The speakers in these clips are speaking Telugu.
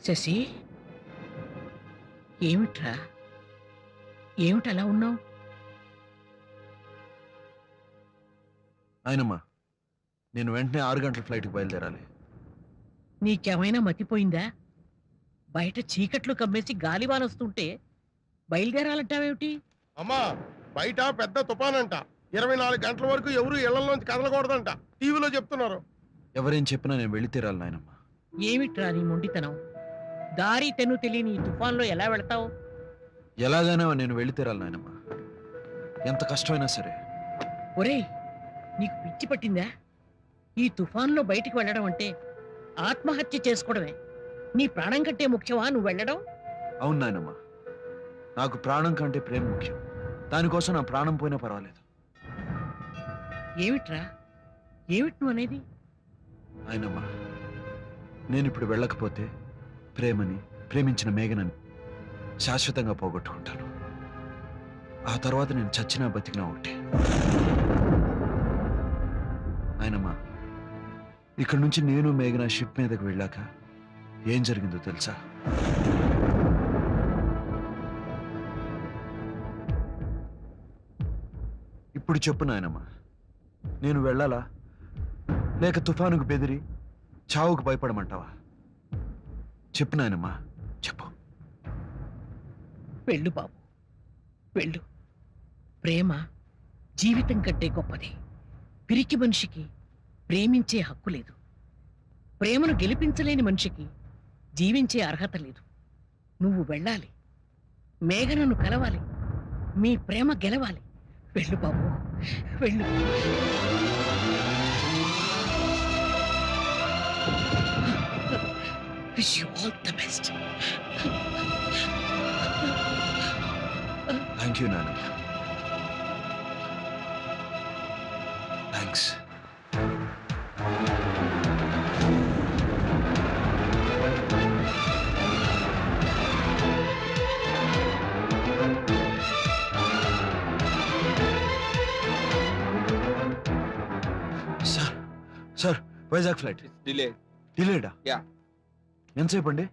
శశి, ఏమిట్రా? ఏమిటలా ఉన్నావు? ఆయనమ్మా, నేను వెంటనే 6 గంటల ఫ్లైట్కి బయలుదేరాలి. నీకేమైనా మతిపోయిందా? బయట చీకట్లు కమ్మేసి గాలివాన వస్తుంటే బయలుదేరాలంటావేమిటి? అమ్మా, బయట పెద్ద తుఫానంట. 24 గంటల వరకు ఎవరు ఇళ్లలోంచి కదలకూడదంట. టీవీలో చెప్తున్నారు. ఎవరేం చెప్పినా నేను వెళ్ళి తీరాలి నాయనమ్మా. ఏమిట్రా నీ మొండితనం? దారి తెన్ను తెలియని ఈ తుఫాన్లో ఎలా వెళతావు? ఎలాగైనా నేను వెళ్ళి తీరాలి నాయనమ్మా, ఎంత కష్టమైనా సరే. ఒరేయ్, నీకు పిచ్చి పట్టిందా? ఈ తుఫాన్లో బయటికి వెళ్ళడం అంటే ఆత్మహత్య చేసుకోవడమే. నీ ప్రాణం కంటే ముఖ్యమా నువ్వు వెళ్ళడం? అవును నాయనమ్మా, నాకు ప్రాణం కంటే ప్రేమ ముఖ్యం. దానికోసం నా ప్రాణం పోయినా పర్వాలేదు. ఏమిట్రా? ఏమిటి నువ్వు అనేది? నాయనమ్మా, నేను ఇప్పుడు వెళ్ళకపోతే ప్రేమని, ప్రేమించిన మేఘనని శాశ్వతంగా పోగొట్టుకుంటాను. ఆ తర్వాత నేను చచ్చినా బతికినా ఒకటే. నాయనమ్మా, ఇక్కడి నుంచి నేను మేఘన షిప్ మీదకి వెళ్ళాక ఏం జరిగిందో తెలుసా? ఇప్పుడు చెప్పు నాయనమ్మా, నేను వెళ్ళాలా లేక తుఫానుకు బెదిరి చావుకు భయపడమంటావా? చెప్పు నాయనమ్మా, చెప్పు. వెళ్ళు బాబు, వెళ్ళు. ప్రేమ జీవితం కంటే గొప్పది. పిరికి మనిషికి ప్రేమించే హక్కు లేదు. ప్రేమను గెలిపించలేని మనిషికి జీవించే అర్హత లేదు. నువ్వు వెళ్ళాలి, మేఘనను కలవాలి, మీ ప్రేమ గెలవాలి. వెళ్ళు బాబు, వెళ్ళు. Wish you all the best. Thank you నాయనమ్మా, thanks. Sir, sir, Vizag flight delay. డిలేడా? Yeah. ఎంతసేపు అండి?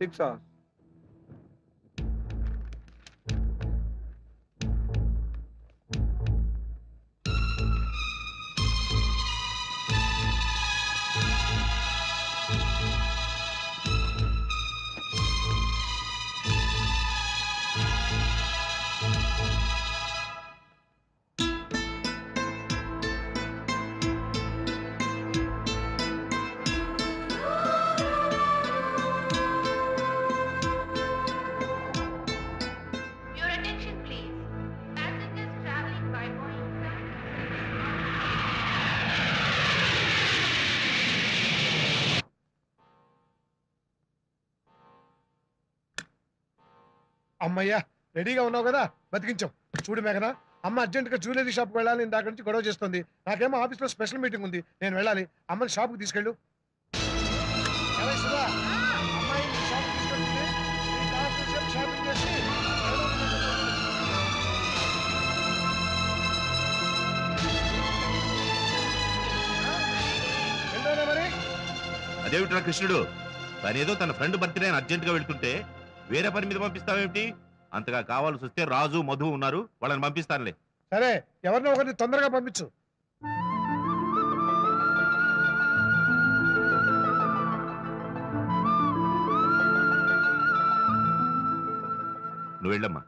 6 hours. Your attention please. Passengers traveling by Boeing 737. అమ్మయ్యా, రెడీగా ఉన్నావు కదా, బతికించావు. చూడు మేఘన, అమ్మ అర్జెంటుగా జ్యువెలరీ షాప్కి వెళ్ళాలి. ఇందాక నుంచి గొడవ చేస్తుంది. నాకేమో ఆఫీస్లో స్పెషల్ మీటింగ్ ఉంది, నేను వెళ్ళాలి. అమ్మని షాప్కి తీసుకెళ్ళు. ఏలే సుధా, అమ్మాయిని షాప్కి తీసుకెళ్తుంది. నీ కావాల్సిన షాపింగ్ చేసి వెళ్దామా మరి? అదేమిట్రా కృష్ణుడు, తనేదో తన ఫ్రెండ్ బర్త్డే అని అర్జెంటుగా వెళ్తుంటే వేరే పని మీద పంపిస్తావేమిటి? అంతగా కావాల్సి వస్తే రాజు, మధు ఉన్నారు, వాళ్ళని పంపిస్తానులే. సరే, ఎవరినో ఒకరిని తొందరగా పంపించు. నువ్వు వెళ్ళమ్మా.